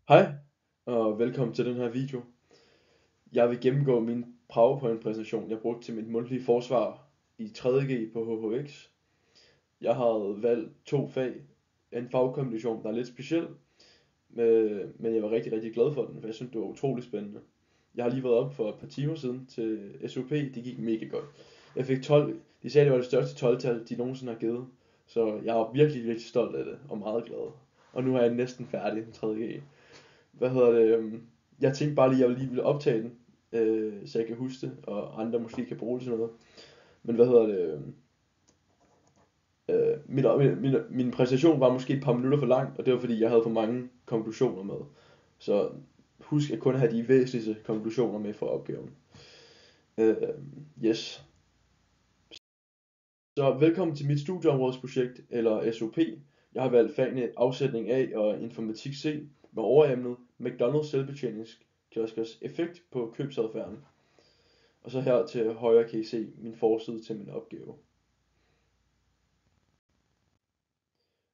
Hej og velkommen til den her video. Jeg vil gennemgå min PowerPoint-præsentation, jeg brugte til mit mundtlige forsvar i 3.G på HHX. Jeg har valgt 2 fag, en fagkombination, der er lidt speciel, men jeg var rigtig glad for den, for jeg synes, det var utrolig spændende. Jeg har lige været op for et par timer siden til SOP, det gik mega godt. Jeg fik 12, de sagde, det var det største 12-tal, de nogensinde har givet, så jeg er virkelig stolt af det og meget glad. Og nu er jeg næsten færdig den 3.G. Jeg tænkte bare lige, jeg lige ville optage den, så jeg kan huske det, og andre måske kan bruge det til noget. Men min præsentation var måske et par minutter for lang, og det var fordi, jeg havde for mange konklusioner med. Så husk at kun have de væsentligste konklusioner med for opgaven. Øh, yes. Så velkommen til mit studieområdesprojekt, eller SOP. Jeg har valgt fagene afsætning A og informatik C med overemnet McDonald's selvbetjeningskioskers effekt på købsadfærden. Og så her til højre kan I se min forside til min opgave.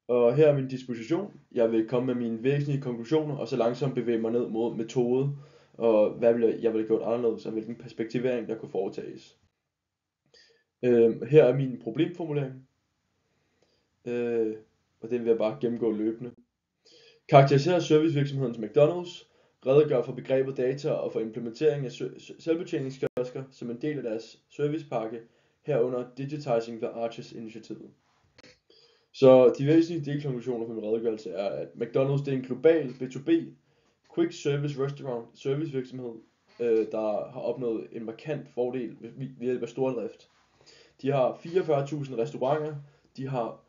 Og her er min disposition. Jeg vil komme med mine væsentlige konklusioner, og så langsomt bevæge mig ned mod metode, og hvad jeg ville have gjort anderledes, og hvilken perspektivering der kunne foretages. Her er min problemformulering, og den vil jeg bare gennemgå løbende. Karakteriserer servicevirksomhedens McDonald's, redegør for begrebet data og for implementering af selvbetjeningskiosker som en del af deres servicepakke, herunder Digitizing the Arches-initiativet. Så de væsentlige delkonklusioner på min redegørelse er, at McDonald's det er en global B2B quick service restaurant servicevirksomhed, der har opnået en markant fordel ved hjælp af stordrift. De har 44.000 restauranter, de har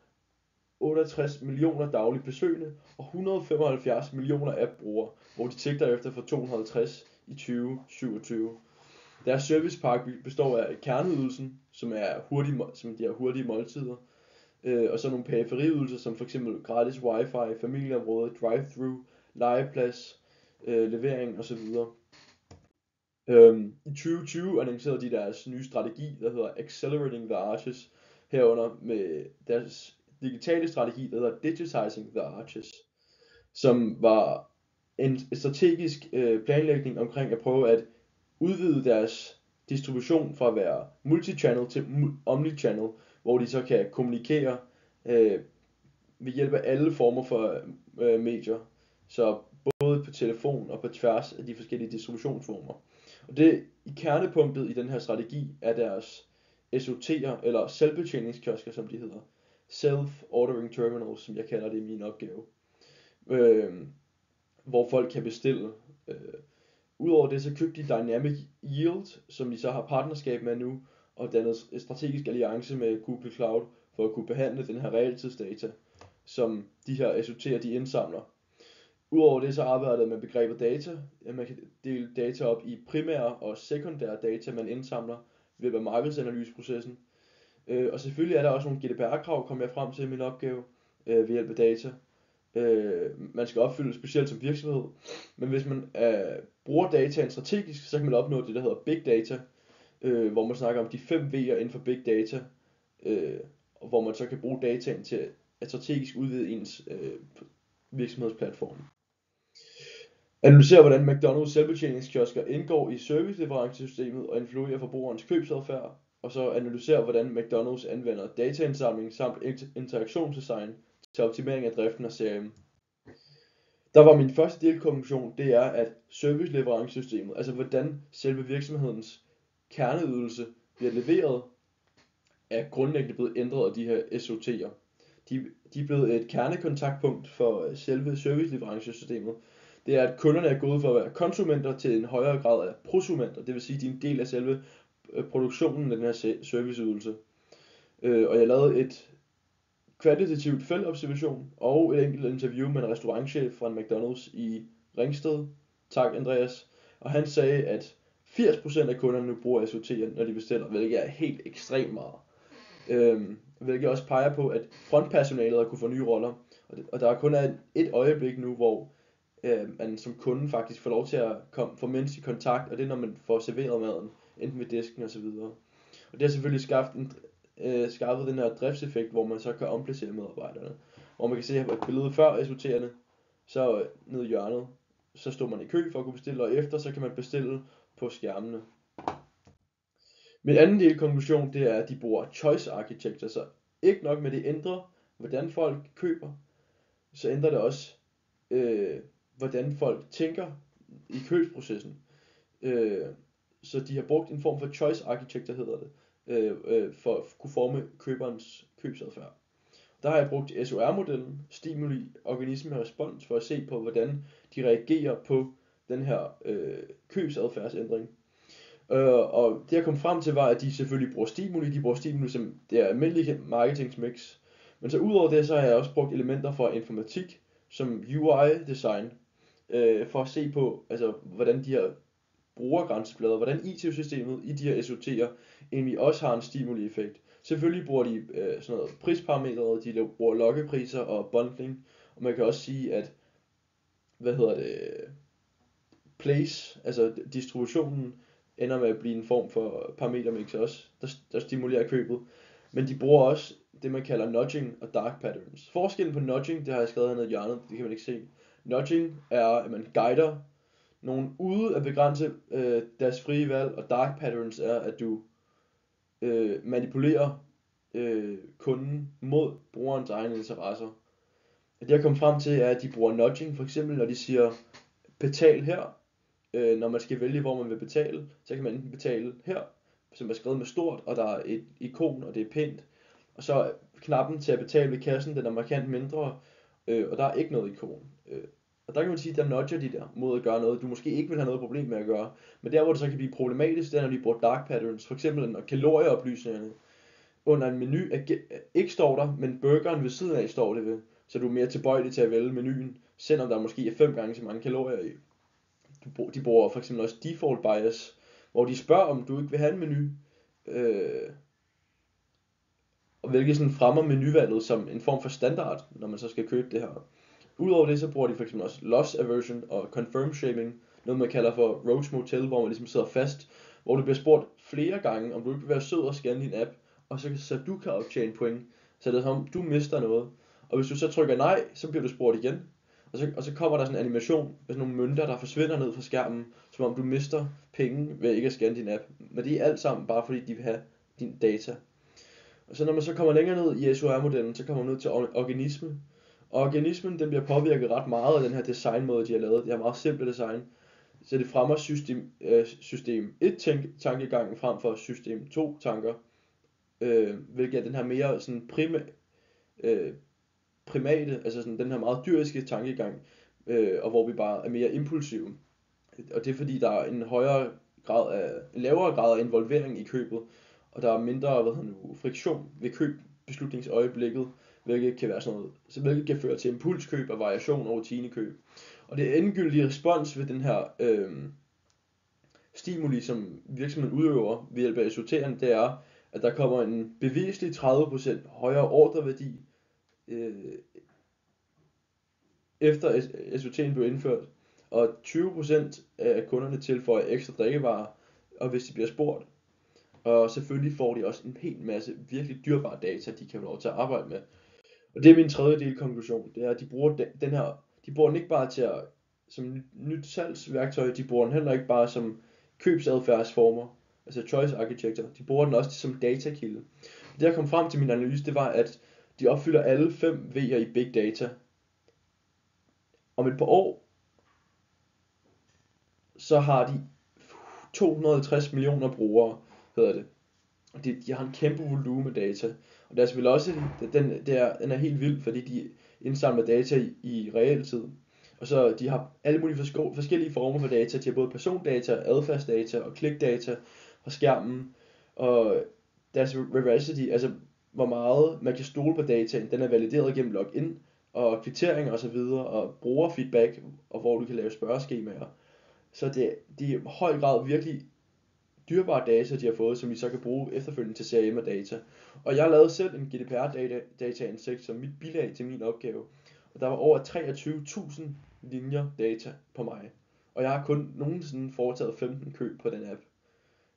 68 millioner daglige besøgende og 175 millioner app-brugere, hvor de sigter efter for 250 i 2027. Deres servicepakke består af kerneydelsen, som de har hurtige måltider, og så nogle periferieydelser som f.eks. gratis wifi, familieområde, drive-thru, legeplads, levering osv. I 2020 annoncerede de deres nye strategi, der hedder Accelerating the Arches, herunder med deres digitale strategi, der hedder Digitizing the Arches, som var en strategisk planlægning omkring at prøve at udvide deres distribution fra at være multichannel til omnichannel, hvor de så kan kommunikere ved hjælp af alle former for medier, så både på telefon og på tværs af de forskellige distributionsformer. Og det i kernepunktet i den her strategi er deres SOT'er, eller selvbetjeningskiosker som de hedder, Self-Ordering Terminals, som jeg kalder det i min opgave, hvor folk kan bestille. Udover det så købte de Dynamic Yield, som de så har partnerskab med nu, og dannet en strategisk alliance med Google Cloud for at kunne behandle den her realtidsdata, som de her SOT'er de indsamler. Udover det så arbejder jeg med begrebet data. Man kan dele data op i primære og sekundære data, man indsamler ved hjælp af markedsanalyseprocessen. Og selvfølgelig er der også nogle GDPR-krav, kom jeg frem til i min opgave, ved hjælp af data. Man skal opfylde specielt som virksomhed. Men hvis man bruger dataen strategisk, så kan man opnå det, der hedder Big Data, hvor man snakker om de 5 V'er inden for Big Data, og hvor man så kan bruge dataen til at strategisk udvide ens virksomhedsplatform. Analysere hvordan McDonald's selvbetjeningskiosker indgår i serviceleverancesystemet og influerer forbrugerens købsadfærd, og så analysere hvordan McDonald's anvender dataindsamling samt interaktionsdesign til optimering af driften af serien. Der var min første delkonklusion, det er at serviceleverancsystemet, altså hvordan selve virksomhedens kerneydelse bliver leveret, er grundlæggende blevet ændret af de her SOT'er. De er blevet et kernekontaktpunkt for selve serviceleverancsystemet. Det er, at kunderne er gået fra at være konsumenter til en højere grad af prosumenter, det vil sige, at de er en del af selve produktionen af den her serviceydelse. Og jeg lavede et kvalitativt feltobservation og et enkelt interview med en restaurantchef fra en McDonald's i Ringsted. Tak Andreas. Og han sagde, at 80% af kunderne nu bruger SOT'er, når de bestiller, hvilket er helt ekstremt meget. Hvilket også peger på, at frontpersonalet har kunne få nye roller. Og der er kun et øjeblik nu, hvor man som kunde faktisk får lov til at få menneskelig kontakt, og det er når man får serveret maden, enten ved disken og så videre. Og det har selvfølgelig skaffet den her driftseffekt, hvor man så kan omplacere medarbejderne. Hvor man kan se her på et billede før SOT'erne, så nede i hjørnet, så står man i kø for at kunne bestille, og efter så kan man bestille på skærmene. Min anden del konklusion, det er, at de bruger choice architecture, så ikke nok med det ændrer, hvordan folk køber, så ændrer det også, hvordan folk tænker i købsprocessen. Så de har brugt en form for choice architecture, hedder det, for at kunne forme køberens købsadfærd. Der har jeg brugt SOR-modellen, stimuli, organisme og respons, for at se på, hvordan de reagerer på den her købsadfærdsændring. Og det jeg kom frem til var, at de selvfølgelig bruger stimuli. De bruger stimuli som det er almindelige marketingsmix. Men så udover det, så har jeg også brugt elementer fra informatik, som UI-design, for at se på, altså, hvordan de her brugergrænseblader, hvordan IT-systemet i de her SOT'er egentlig også har en stimuli-effekt. Selvfølgelig bruger de sådan noget prisparametre, de bruger lokkepriser og bundling, og man kan også sige, at place, altså distributionen, ender med at blive en form for parametermix også, der stimulerer købet. Men de bruger også det, man kalder nudging og dark patterns. Forskellen på nudging, det har jeg skrevet hernede i hjørnet, det kan man ikke se. Nudging er, at man guider nogen ude at begrænse deres frie valg, og dark patterns er, at du manipulerer kunden mod brugerens egne interesser. Det jeg kom frem til er, at de bruger nudging, for eksempel når de siger, betal her. Når man skal vælge, hvor man vil betale, så kan man enten betale her, som er skrevet med stort, og der er et ikon, og det er pænt. Og så knappen til at betale ved kassen, den er markant mindre, og der er ikke noget ikon. Og der kan man sige, der nudger de der mod at gøre noget, du måske ikke vil have noget problem med at gøre. Men der hvor det så kan blive problematisk, det er når de bruger dark patterns. For eksempel når kalorieoplysningerne under en menu ikke står der, men burgeren ved siden af står det ved. Så du er mere tilbøjelig til at vælge menuen, selvom der måske er 5 gange så mange kalorier i. De bruger for eksempel også default bias, hvor de spørger, om du ikke vil have en menu, og hvilket sådan fremmer menuvalget som en form for standard, når man så skal købe det her. Udover det, så bruger de for eksempel også loss aversion og confirm shaming, noget man kalder for Roach Motel, hvor man ligesom sidder fast, hvor du bliver spurgt flere gange, om du ikke vil være sød og scanne din app, og så du kan optjene point, så det er som om du mister noget. Og hvis du så trykker nej, så bliver du spurgt igen. Og så kommer der sådan en animation med sådan nogle mønter, der forsvinder ned fra skærmen, som om du mister penge ved ikke at scanne din app. Men det er alt sammen bare fordi de vil have din data. Og så når man så kommer længere ned i SOR-modellen, så kommer man ned til organisme. Og organismen, den bliver påvirket ret meget af den her designmåde, de har lavet. Det er meget simpelt design. Så det fremmer system 1 tankegangen frem for system 2 tanker. Hvilket er den her mere sådan primate, altså sådan den her meget dyriske tankegang, og hvor vi bare er mere impulsive. Og det er fordi der er en lavere grad af involvering i købet, og der er mindre friktion ved købbeslutningsøjeblikket, hvilket kan være sådan noget, hvilket kan føre til impulskøb og variation og rutinekøb. Og det endegyldige respons ved den her stimuli, som virksomheden udøver ved hjælp af SOT'erne, det er, at der kommer en beviselig 30% højere ordreværdi efter SOT'en blev indført, og 20% af kunderne tilføjer ekstra drikkevarer, og hvis de bliver spurgt. Og selvfølgelig får de også en hel masse virkelig dyrebare data, de kan få lov til at arbejde med. Og det er min tredje del konklusion, det er, at de bruger de bruger den ikke bare til som nyt salgsværktøj, de bruger den heller ikke bare som købsadfærdsformer, altså choice architecture, de bruger den også som datakilde. Det jeg kom frem til min analyse, det var, at de opfylder alle 5 V'er i big data. Om et par år, så har de 250 millioner brugere, hedder det. De har en kæmpe volumen med data. Og der er selvfølgelig også, den er helt vild, fordi de indsamler data i realtid. Og så de har alle mulige forskellige former for data. De har både persondata, adfærdsdata og klikdata fra skærmen. Og deres veracity, altså hvor meget man kan stole på dataen, den er valideret gennem login og kvitteringer og så videre, og brugerfeedback, og hvor du kan lave spørgeskemaer. Så det er i høj grad virkelig dyrebare data, de har fået, som vi så kan bruge efterfølgende til CRM og data. Og jeg lavede selv en GDPR-dataindsigt som mit bilag til min opgave, og der var over 23.000 linjer data på mig. Og jeg har kun nogensinde foretaget 15 køb på den app.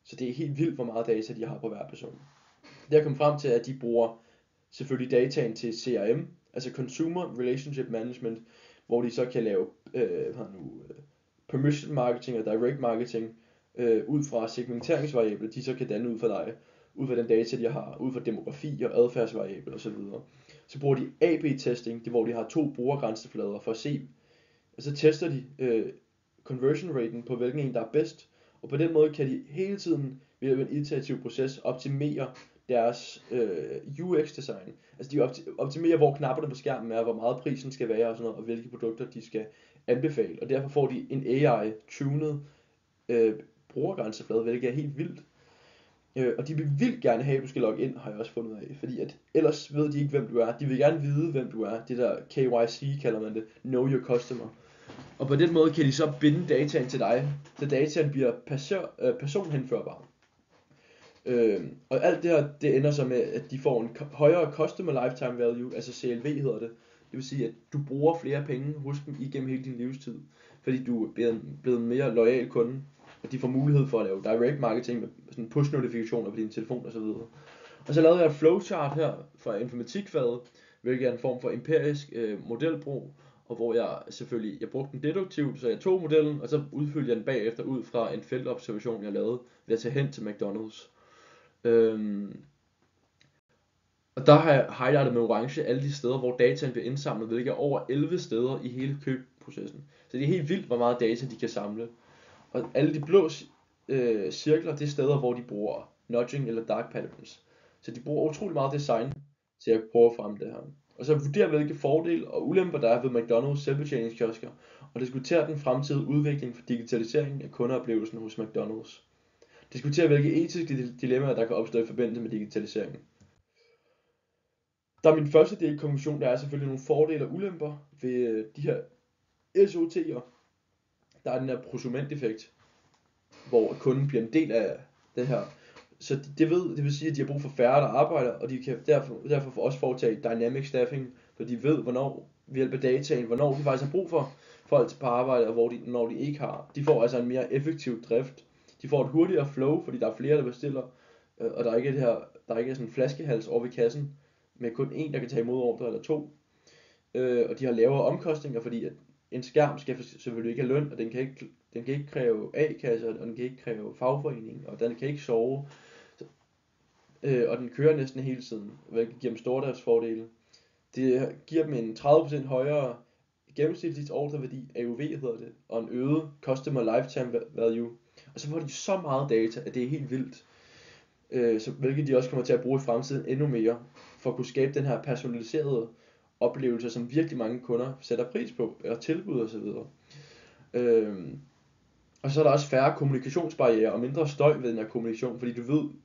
Så det er helt vildt, hvor meget data de har på hver person. Det jeg kom frem til, at de bruger selvfølgelig dataen til CRM, altså Consumer Relationship Management, hvor de så kan lave permission marketing og direct marketing ud fra segmenteringsvariable, de så kan danne ud fra dig, ud fra den data, de har, ud fra demografi og adfærdsvariable osv. Så bruger de A/B-testing, det hvor de har 2 brugergrænseflader for at se, og så tester de conversion raten på hvilken en, der er bedst, og på den måde kan de hele tiden ved en iterativ proces optimere deres UX-design. Altså de optimerer, hvor knapperne på skærmen er, hvor meget prisen skal være og sådan noget, og hvilke produkter de skal anbefale. Og derfor får de en AI-tunet brugergrænseflade, hvilket er helt vildt. Og de vil vildt gerne have, at du skal logge ind, har jeg også fundet af. Fordi at ellers ved de ikke, hvem du er. De vil gerne vide, hvem du er. Det der KYC kalder man det. Know your customer. Og på den måde kan de så binde dataen til dig, så dataen bliver personhenførbar. Og alt det her, det ender så med, at de får en højere customer lifetime value, altså CLV hedder det. Det vil sige, at du bruger flere penge hos dem igennem hele din livstid, fordi du er blevet en mere loyal kunde, og de får mulighed for at lave direct marketing med sådan push notifikationer på din telefon og så videre. Og så lavede jeg et flowchart her fra informatikfaget, hvilket er en form for empirisk modelbrug, og hvor jeg brugte den deduktivt, så jeg tog modellen, og så udfyldte jeg den bagefter ud fra en feltobservation, jeg lavede ved at tage hen til McDonald's. Og der har jeg highlightet med orange alle de steder, hvor dataen bliver indsamlet, hvilket er over 11 steder i hele købprocessen. Så det er helt vildt, hvor meget data de kan samle. Og alle de blå cirkler, det er steder, hvor de bruger nudging eller dark patterns. Så de bruger utrolig meget design til at prøve at fremme det her. Og så vurdere, hvilke fordele og ulemper der er ved McDonald's selvbetjeningskiosker, og diskutere den fremtidige udvikling for digitalisering af kundeoplevelsen hos McDonald's. Diskutere, hvilke etiske dilemmaer, der kan opstå i forbindelse med digitalisering. Der er min første del konklusion, der er selvfølgelig nogle fordele og ulemper ved de her SOT'er. Der er den her prosumenteffekt, hvor kunden bliver en del af det her. Så det vil sige, at de har brug for færre, der arbejder, og de kan derfor også foretage dynamic staffing, for de ved, hvornår ved hjælp af dataen, hvornår de faktisk har brug for folk på arbejde, og når de ikke har. De får altså en mere effektiv drift. De får et hurtigere flow, fordi der er flere, der bestiller, og der er ikke sådan en flaskehals over ved kassen, med kun en, der kan tage imod ordre eller 2. Og de har lavere omkostninger, fordi at en skærm skal selvfølgelig ikke have løn, og den kan ikke kræve A-kasse, og den kan ikke kræve fagforening, og den kan ikke sove. Og den kører næsten hele tiden, hvilket giver dem stordriftsfordele. Det giver dem en 30% højere gennemsnitlig ordreværdi, AOV hedder det, og en øget customer lifetime value. Og så får de så meget data, at det er helt vildt. Hvilket de også kommer til at bruge i fremtiden endnu mere, for at kunne skabe den her personaliserede oplevelse, som virkelig mange kunder sætter pris på, og tilbud osv. Og så er der også færre kommunikationsbarrierer og mindre støj ved den her kommunikation, fordi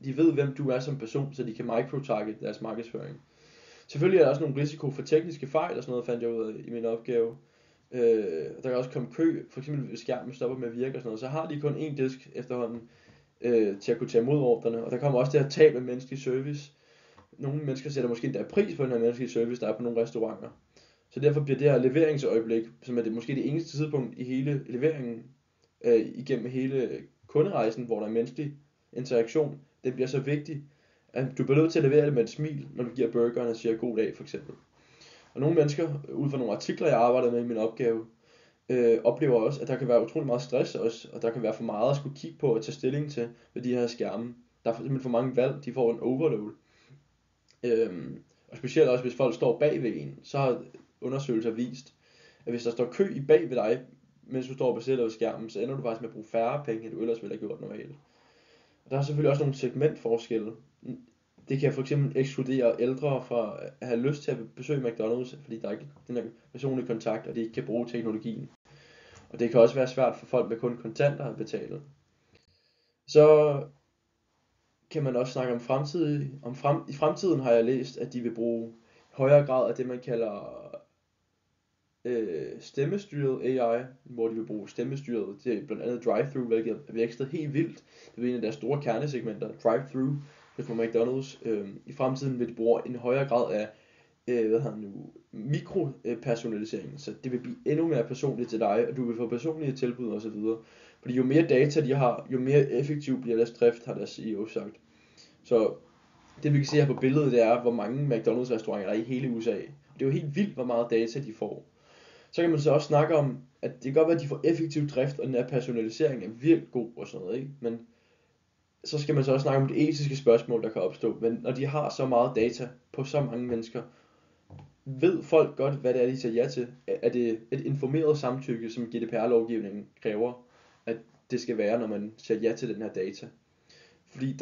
de ved, hvem du er som person, så de kan microtarget deres markedsføring. Selvfølgelig er der også nogle risiko for tekniske fejl og sådan noget, fandt jeg ud af i min opgave. Der kan også komme kø, for eksempel hvis skærmen stopper med at virke og sådan noget, så har de kun én disk efterhånden til at kunne tage imod ordrene. Og der kommer også det her tab af menneskelig service. Nogle mennesker sætter måske endda pris på den her menneskelige service, der er på nogle restauranter. Så derfor bliver det her leveringsøjeblik, som er måske det eneste tidspunkt i hele leveringen, igennem hele kunderejsen, hvor der er menneskelig interaktion, det bliver så vigtigt, at du bliver nødt til at levere det med et smil, når du giver burgeren og siger god dag for eksempel. Og nogle mennesker, ud fra nogle artikler jeg arbejder med i min opgave, oplever også, at der kan være utrolig meget stress også, og der kan være for meget at skulle kigge på og tage stilling til ved de her skærme. Der er simpelthen for mange valg, de får en overload. Og specielt også hvis folk står bag ved en, så har undersøgelser vist, at hvis der står kø i bag ved dig, mens du står og bestiller ved skærmen, så ender du faktisk med at bruge færre penge, end du ellers ville have gjort normalt. Og der er selvfølgelig også nogle segmentforskelle. Det kan for eksempel ekskludere ældre fra at have lyst til at besøge McDonald's, fordi der er ikke den her personlige kontakt, og de ikke kan bruge teknologien. Og det kan også være svært for folk med kun kontanter at betale. Så kan man også snakke om fremtiden. I fremtiden har jeg læst, at de vil bruge højere grad af det, man kalder stemmestyret AI, hvor de vil bruge stemmestyret til blandt andet drive-thru, hvilket er vækstet helt vildt. Det er en af deres store kernesegmenter, drive-thru på McDonald's. I fremtiden vil de bruge en højere grad af mikropersonalisering, så det vil blive endnu mere personligt til dig, og du vil få personlige tilbud osv. Fordi jo mere data de har, jo mere effektiv bliver deres drift, har deres CEO sagt. Så det vi kan se her på billedet, det er, hvor mange McDonald's restauranter der er i hele USA. Og det er jo helt vildt, hvor meget data de får. Så kan man så også snakke om, at det kan godt være, at de får effektiv drift, og den her personalisering er virkelig god og sådan noget, ikke? Men så skal man så også snakke om de etiske spørgsmål, der kan opstå. Men når de har så meget data på så mange mennesker, ved folk godt, hvad det er, de siger ja til? Er det et informeret samtykke, som GDPR-lovgivningen kræver, at det skal være, når man siger ja til den her data? Fordi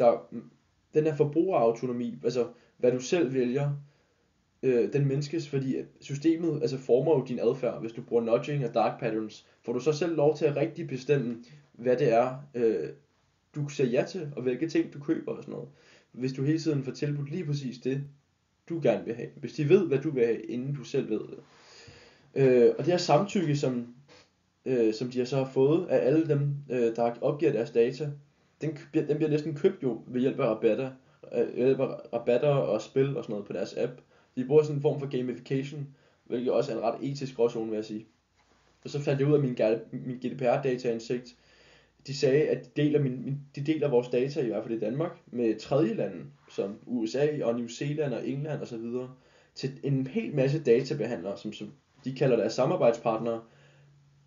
den her forbrugerautonomi, altså hvad du selv vælger, den menneskes, fordi systemet altså former jo din adfærd. Hvis du bruger nudging og dark patterns, får du så selv lov til at rigtig bestemme, hvad det er, du siger ja til, og hvilke ting du køber og sådan noget. Hvis du hele tiden får tilbudt lige præcis det, du gerne vil have. Hvis de ved, hvad du vil have, inden du selv ved det. Og det her samtykke, som de har så fået af alle dem, der opgiver deres data, den bliver næsten købt jo ved hjælp af rabatter og spil og sådan noget på deres app. De bruger sådan en form for gamification, hvilket også er en ret etisk gråzone, vil jeg sige. Og så fandt jeg ud af min GDPR-data-indsigt. De sagde, at de deler vores data, i hvert fald i Danmark, med tredje lande, som USA og New Zealand og England og så videre, til en hel masse databehandlere, som de kalder deres samarbejdspartnere.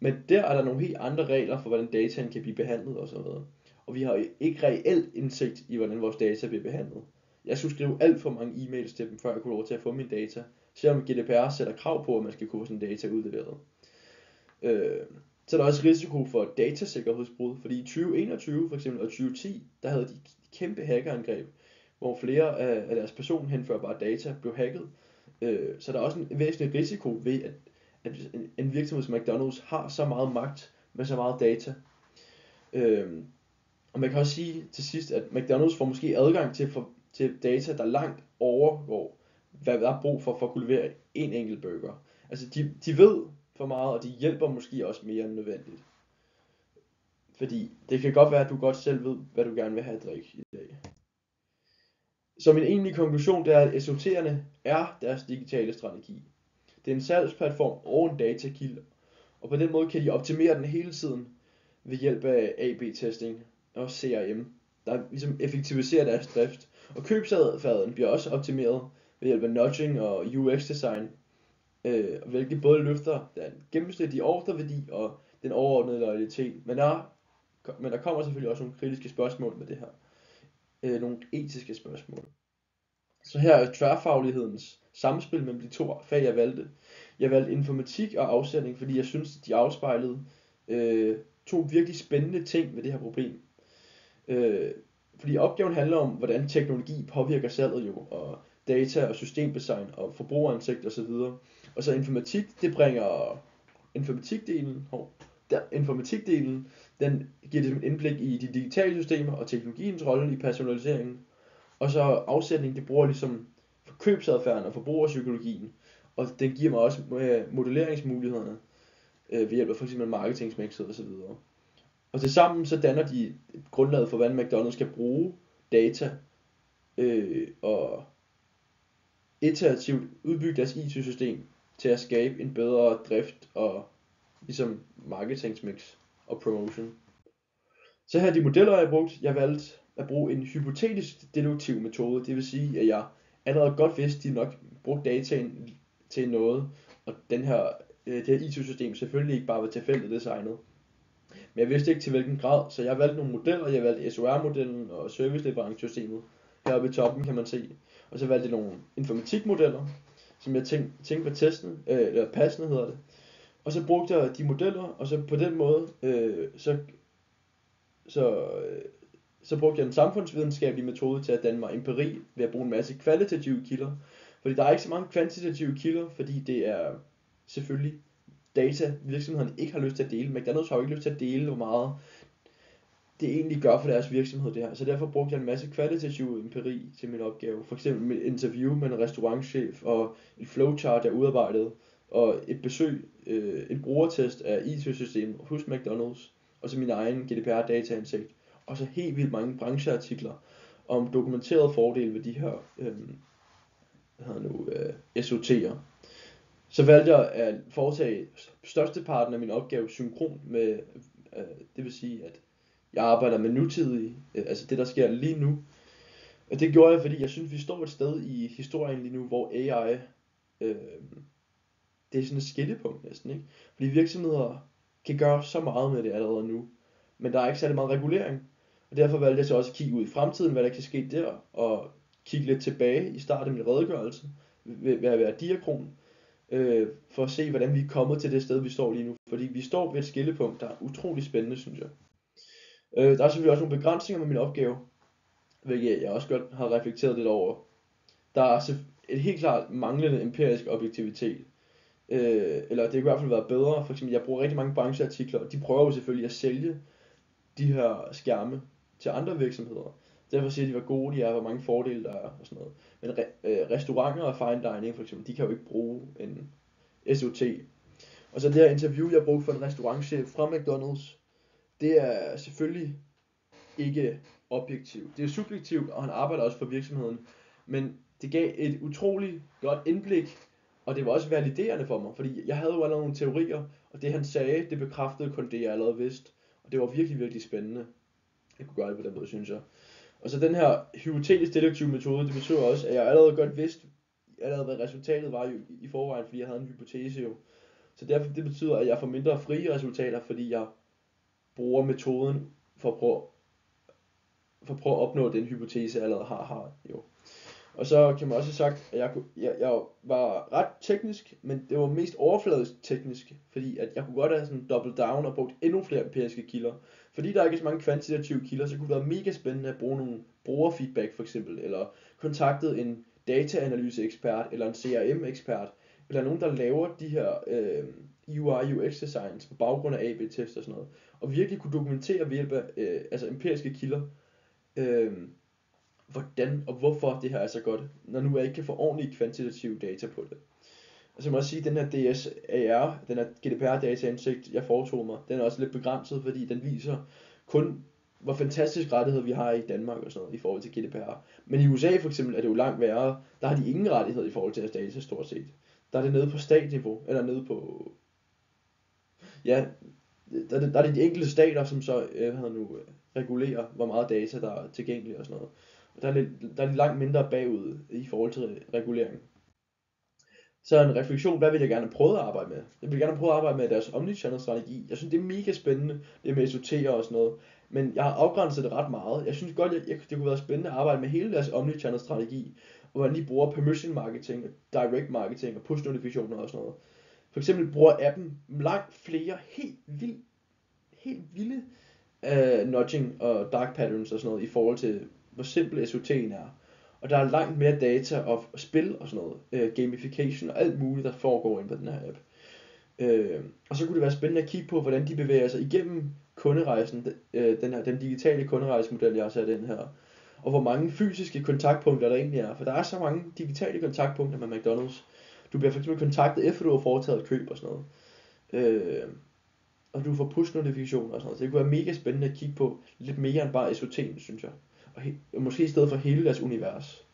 Men der er der nogle helt andre regler for, hvordan dataen kan blive behandlet og så videre. Og vi har ikke reelt indsigt i, hvordan vores data bliver behandlet. Jeg skulle skrive alt for mange e-mails til dem, før jeg kunne lov til at få mine data. Selvom GDPR sætter krav på, at man skal kunne få sådan data udleveret. Så er der også risiko for datasikkerhedsbrud, fordi i 2021 for eksempel og 2010, der havde de kæmpe hackerangreb, hvor flere af deres personhenførbare data blev hacket. Så der er også en væsentlig risiko ved, at en virksomhed som McDonald's har så meget magt med så meget data. Og man kan også sige til sidst, at McDonald's får måske adgang til data, der langt overgår, hvad der er brug for at kunne levere en enkelt burger. Altså de ved for meget, og de hjælper måske også mere end nødvendigt. Fordi det kan godt være, at du godt selv ved, hvad du gerne vil have at drikke i dag. Så min egentlige konklusion, det er, at SOT'erne er deres digitale strategi. Det er en salgsplatform og en datakilde, og på den måde kan de optimere den hele tiden ved hjælp af AB-testing og CRM, der ligesom effektiviserer deres drift. Og købsadfærden bliver også optimeret ved hjælp af nudging og UX-design, hvilket både løfter den gennemsnitlige ordreværdi og den overordnede loyalitet. Men der kommer selvfølgelig også nogle kritiske spørgsmål med det her. Nogle etiske spørgsmål. Så her er tværfaglighedens samspil mellem de to fag, jeg valgte. Jeg valgte informatik og afsending, fordi jeg synes, de afspejlede to virkelig spændende ting ved det her problem. Fordi opgaven handler om, hvordan teknologi påvirker salget jo, og data og systemdesign og forbrugerindsigt osv. Og så informatik, det bringer informatikdelen, den giver det et indblik i de digitale systemer og teknologiens rolle i personaliseringen. Og så afsætning, det bruger ligesom købsadfærden og forbrugerpsykologien, og den giver mig også modelleringsmulighederne ved hjælp af for eksempel marketingsmixet osv. Og til sammen så danner de grundlaget for, hvordan McDonald's skal bruge data og iterativt udbygge deres IT-system til at skabe en bedre drift og ligesom marketingsmix og promotion. Så her er de modeller, jeg har brugt. Jeg valgte at bruge en hypotetisk deduktiv metode, det vil sige, at jeg allerede godt vidste, at de nok brugte dataen til noget, og det her IT-system selvfølgelig ikke bare var tilfældigt designet. Men jeg vidste ikke til hvilken grad, så jeg valgte nogle modeller. Jeg valgte SOR-modellen og serviceleverancesystemet. Heroppe i toppen kan man se. Og så valgte jeg nogle informatikmodeller, som jeg tænkte var passende hedder det. Og så brugte jeg de modeller, og så på den måde, så brugte jeg en samfundsvidenskabelig metode til at danne mig empiri ved at bruge en masse kvalitative kilder. Fordi der er ikke så mange kvantitative kilder, fordi det er selvfølgelig data, virksomhederne ikke har lyst til at dele. McDonald's har jo ikke lyst til at dele, hvor meget det egentlig gør for deres virksomhed det her. Så derfor brugte jeg en masse kvalitativ empiri til min opgave. For eksempel et interview med en restaurantchef og et flowchart, jeg udarbejdede, og et besøg, en brugertest af IT-systemet hos McDonald's, og så min egen GDPR-dataindsigt. Og så helt vildt mange brancheartikler om dokumenterede fordele ved de her SOT'er. Så valgte jeg at foretage størsteparten af min opgave synkron med, det vil sige, at jeg arbejder med nutidig, altså det der sker lige nu. Og det gjorde jeg, fordi jeg synes, vi står et sted i historien lige nu, hvor AI, det er sådan et skillepunkt næsten, ikke? Fordi virksomheder kan gøre så meget med det allerede nu, men der er ikke særlig meget regulering. Og derfor valgte jeg så også at kigge ud i fremtiden, hvad der kan ske der, og kigge lidt tilbage i starten af min redegørelse, ved at være diakron, for at se, hvordan vi er kommet til det sted, vi står lige nu. Fordi vi står ved et skillepunkt, der er utrolig spændende, synes jeg. Der er selvfølgelig også nogle begrænsninger med min opgave, hvilket jeg også godt har reflekteret lidt over. Der er et helt klart manglende empirisk objektivitet. Eller det kan i hvert fald være bedre. For eksempel, jeg bruger rigtig mange brancheartikler, og de prøver jo selvfølgelig at sælge de her skærme til andre virksomheder. Derfor siger de, hvor gode de er, hvor mange fordele der er og sådan noget. Men restauranter og fine dining for eksempel, de kan jo ikke bruge en SOT. Og så det her interview, jeg brugte for en restaurantchef fra McDonald's, det er selvfølgelig ikke objektivt. Det er subjektivt, og han arbejder også for virksomheden. Men det gav et utroligt godt indblik, og det var også validerende for mig, fordi jeg havde jo allerede nogle teorier, og det han sagde, det bekræftede kun det, jeg allerede vidste. Og det var virkelig, virkelig spændende. Jeg kunne gøre det på den måde, synes jeg. Og så den her hypotetisk deduktive metode, det betyder også, at jeg allerede godt vidste, hvad resultatet var i forvejen, fordi jeg havde en hypotese jo. Så derfor det betyder, at jeg får mindre frie resultater, fordi jeg bruger metoden for at prøve at opnå den hypotese, jeg allerede har jo. Og så kan man også have sagt, at jeg var ret teknisk, men det var mest overfladisk teknisk, fordi at jeg kunne godt have sådan double down og brugt endnu flere empiriske kilder. Fordi der ikke er så mange kvantitative kilder, så kunne det være mega spændende at bruge nogle brugerfeedback for eksempel, eller kontaktet en dataanalyse-ekspert, eller en CRM-ekspert, eller nogen, der laver de her UI UX designs på baggrund af AB-test og sådan noget, og virkelig kunne dokumentere ved hjælp af empiriske kilder, hvordan og hvorfor det her er så godt, når nu jeg ikke kan få ordentlige kvantitative data på det. Og så må jeg også sige, at den her DSAR, den her GDPR-dataindsigt, jeg foretog mig, den er også lidt begrænset, fordi den viser kun, hvor fantastisk rettighed vi har i Danmark og sådan noget, i forhold til GDPR. Men i USA for eksempel er det jo langt værre. Der har de ingen rettighed i forhold til deres data, stort set. Der er det nede på statniveau, eller nede på... Ja, der er det de enkelte stater, som så regulerer, hvor meget data der er tilgængeligt og sådan noget. Og der er de langt mindre bagud i forhold til regulering. Så en refleksion, hvad vil jeg gerne prøve at arbejde med? Jeg vil gerne prøve at arbejde med deres omnichannel strategi. Jeg synes, det er mega spændende, det med SOT'er og sådan noget. Men jeg har afgrænset det ret meget. Jeg synes godt, det kunne være spændende at arbejde med hele deres omnichannel strategi. Og hvordan de bruger permission marketing, direct marketing og push notifikationer og sådan noget. For eksempel bruger appen langt flere helt vilde nudging og dark patterns og sådan noget i forhold til, hvor simpel SOT'en er. Og der er langt mere data og spil og sådan noget, gamification og alt muligt, der foregår inde på den her app. Og så kunne det være spændende at kigge på, hvordan de bevæger sig igennem kunderejsen, den digitale kunderejsemodel, jeg har sat ind her. Og hvor mange fysiske kontaktpunkter der egentlig er. For der er så mange digitale kontaktpunkter med McDonald's. Du bliver fx kontaktet efter du har foretaget et køb og sådan noget. Og du får push notifikationer og sådan noget. Så det kunne være mega spændende at kigge på lidt mere end bare SOT'en, synes jeg. Og måske i stedet for hele deres univers.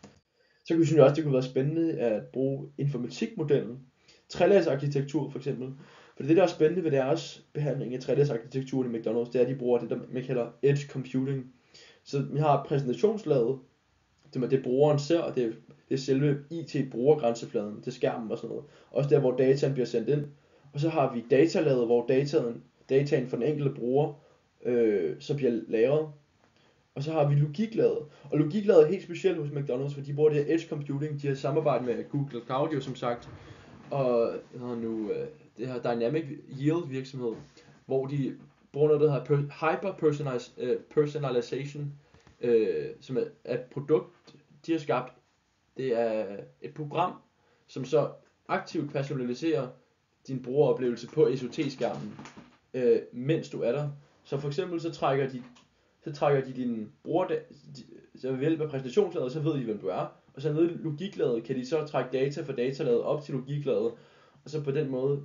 Så synes jeg også, det kunne være spændende at bruge informatikmodellen. Trelægsarkitektur for eksempel. For det der er spændende ved deres behandling af trelægsarkitekturen i McDonald's, det er, at de bruger det, der man kalder edge computing. Så vi har præsentationslaget, det brugeren ser, og det er selve IT-brugergrænsefladen til skærmen og sådan noget. Også der, hvor dataen bliver sendt ind. Og så har vi datalaget, hvor dataen for den enkelte bruger så bliver lagret. Og så har vi logiklaget. Og logiklaget er helt specielt hos McDonald's, for de bruger det her edge computing. De har samarbejdet med Google Cloud, som sagt. Og det her Dynamic Yield virksomhed, hvor de bruger noget, der hedder hyper-personalization, som er et produkt, de har skabt. Det er et program, som så aktivt personaliserer din brugeroplevelse på SOT-skærmen, mens du er der. Så for eksempel så trækker de dine brugerdata, så ved hjælp af præsentationslaget, så ved de, hvem du er. Og så nede i logiklaget kan de så trække data fra datalaget op til logiklaget, og så på den måde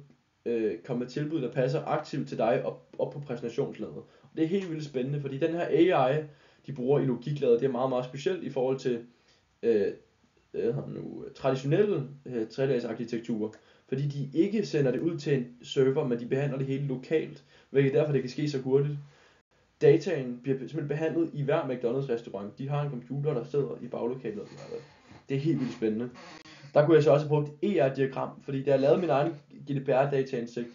komme med tilbud, der passer aktivt til dig op på præsentationslaget. Og det er helt vildt spændende, fordi den her AI, de bruger i logiklaget, det er meget, meget specielt i forhold til traditionelle tredagsarkitekturer. Fordi de ikke sender det ud til en server, men de behandler det hele lokalt, hvilket derfor det kan ske så hurtigt. Dataen bliver simpelthen behandlet i hver McDonald's restaurant. De har en computer, der sidder i baglokalet. Det er helt vildt spændende. Der kunne jeg så også have brugt ER-diagram, fordi da jeg lavede min egen GDPR-dataindsigt,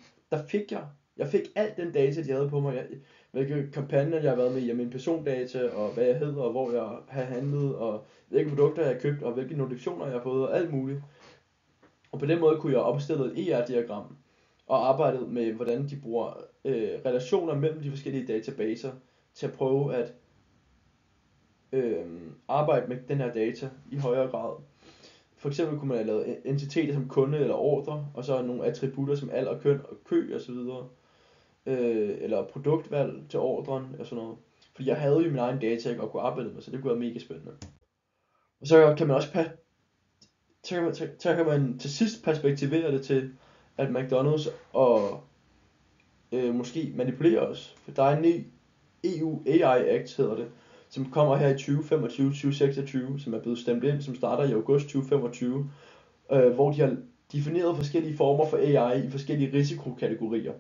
jeg fik alt den data, de havde på mig. Hvilke kampagner jeg har været med i, og mine persondata, og hvad jeg hedder, og hvor jeg har handlet, og hvilke produkter jeg har købt, og hvilke notifikationer jeg har fået, og alt muligt. Og på den måde kunne jeg opstille et ER-diagram, og arbejdet med, hvordan de bruger relationer mellem de forskellige databaser, til at prøve at arbejde med den her data i højere grad. For eksempel kunne man have lavet entiteter som kunde eller ordre, og så nogle attributter som alder, køn og kø osv. Eller produktvalg til ordren og sådan noget. Fordi jeg havde jo min egen data, jeg godt kunne arbejde med, så det kunne være mega spændende. Og så kan man også så kan man til sidst perspektivere det til, at McDonald's og måske manipulerer os. For der er en ny EU AI Act, hedder det, som kommer her i 2025-2026, som er blevet stemt ind, som starter i august 2025, hvor de har defineret forskellige former for AI i forskellige risikokategorier.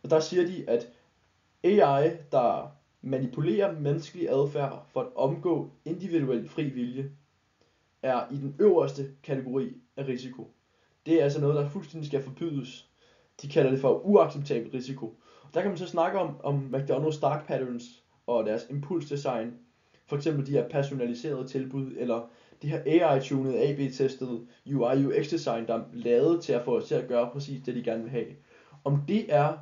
Og der siger de, at AI, der manipulerer menneskelig adfærd for at omgå individuel fri vilje, er i den øverste kategori af risiko. Det er altså noget, der fuldstændig skal forbydes. De kalder det for uacceptabel risiko. Og der kan man så snakke om McDonald's dark patterns og deres impulsdesign. For eksempel de her personaliserede tilbud, eller de her AI-tunede, AB-testede UI UX design, der er lavet til at få os til at gøre præcis det, de gerne vil have. Om det er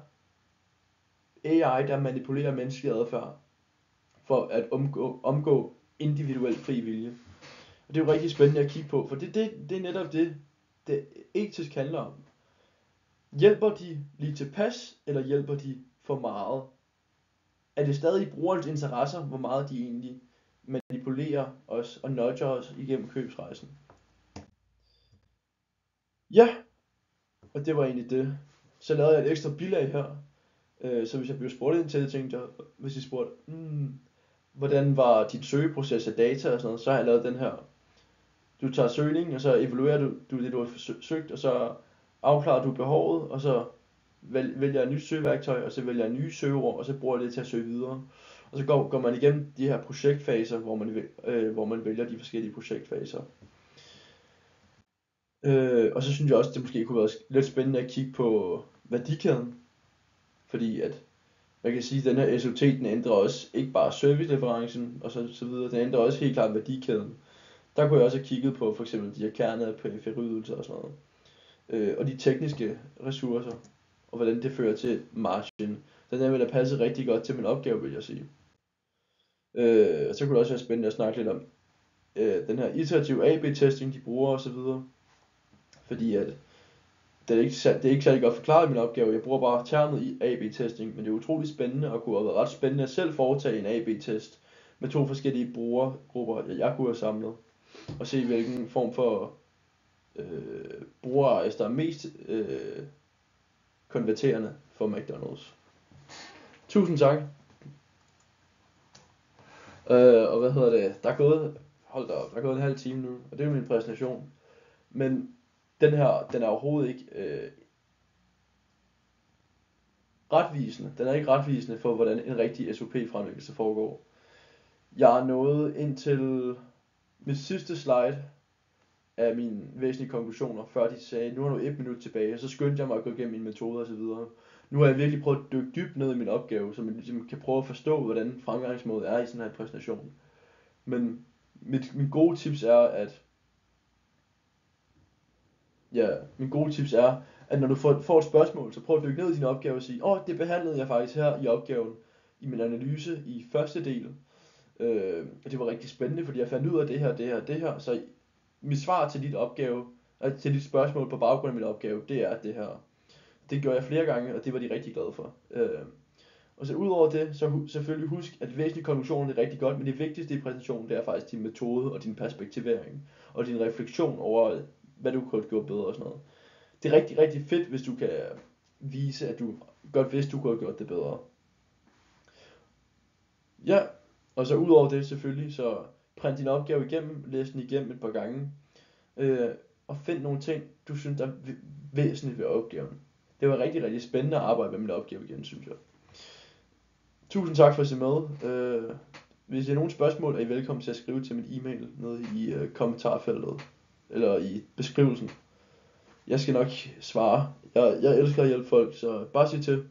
AI, der manipulerer menneskelig adfærd for at omgå individuel fri vilje. Og det er jo rigtig spændende at kigge på, for det er netop det etisk handler om. Hjælper de lige tilpas, eller hjælper de for meget? Er det stadig brugerens interesser, hvor meget de egentlig manipulerer os og nudger os igennem købsrejsen? Ja, og det var egentlig det. Så lavede jeg et ekstra bilag her, så hvis jeg blev spurgt ind til det, tænkte jeg, hvis I spurgte, hvordan var dit søgeproces af data og sådan noget, så har jeg lavet den her. Du tager søgningen, og så evaluerer du det, du har søgt, og så afklarer du behovet, og så vælger et nyt søgeværktøj, og så vælger jeg nye søgeord, og så bruger jeg det til at søge videre. Og så går man igennem de her projektfaser, hvor man vælger de forskellige projektfaser. Og så synes jeg også, det måske kunne være lidt spændende at kigge på værdikæden. Fordi at, man kan sige, at den her SOT, den ændrer også ikke bare serviceleverancen og så videre, den ændrer også helt klart værdikæden. Der kunne jeg også have kigget på for eksempel de her kerne af periferirydelser og sådan noget. Og de tekniske ressourcer, og hvordan det fører til margin. Den der vil have passet rigtig godt til min opgave, vil jeg sige. Og så kunne det også være spændende at snakke lidt om den her iterative AB-testing, de bruger osv. Fordi at det er ikke særlig godt forklaret i min opgave. Jeg bruger bare termet i AB-testing, men det er utroligt spændende og kunne have været ret spændende at selv foretage en AB-test med 2 forskellige brugergrupper, jeg kunne have samlet, og se hvilken form for brugerrejse, der er mest konverterende for McDonald's. Tusind tak. Og hvad hedder det? Der er gået en halv time nu, og det er jo min præsentation. Men den er overhovedet ikke retvisende. Den er ikke retvisende for, hvordan en rigtig SOP-fremlæggelse foregår. Jeg er nået ind til mit sidste slide af mine væsentlige konklusioner, før de sagde, nu har du 1 minut tilbage, og så skyndte jeg mig at gå igennem mine metoder og så videre. Nu har jeg virkelig prøvet at dykke dybt ned i min opgave, så man ligesom kan prøve at forstå, hvordan fremgangsmåde er i sådan her præsentation. Men min gode tips er, at når du får et spørgsmål, så prøv at dykke ned i din opgave og sige, det behandlede jeg faktisk her i opgaven, i min analyse i første del. Og det var rigtig spændende, fordi jeg fandt ud af det her, så mit svar til dit spørgsmål på baggrund af min opgave, det er det her. Det gjorde jeg flere gange, og det var de rigtig glade for. Og så udover det, så selvfølgelig husk, at væsentlige konklusioner er rigtig godt, men det vigtigste i præsentationen, det er faktisk din metode og din perspektivering, og din refleksion over, hvad du kunne have gjort bedre og sådan noget. Det er rigtig, rigtig fedt, hvis du kan vise, at du godt vidste, du kunne have gjort det bedre. Ja, og så udover det selvfølgelig, så print din opgave igennem, læs den igennem et par gange, og find nogle ting, du synes er væsentligt ved opgaven. Det var rigtig, rigtig spændende at arbejde med min opgave igen, synes jeg. Tusind tak for at se med. Hvis I har nogle spørgsmål, er I velkommen til at skrive til min e-mail nede i kommentarfeltet. eller i beskrivelsen. Jeg skal nok svare. Jeg elsker at hjælpe folk, så bare sig til.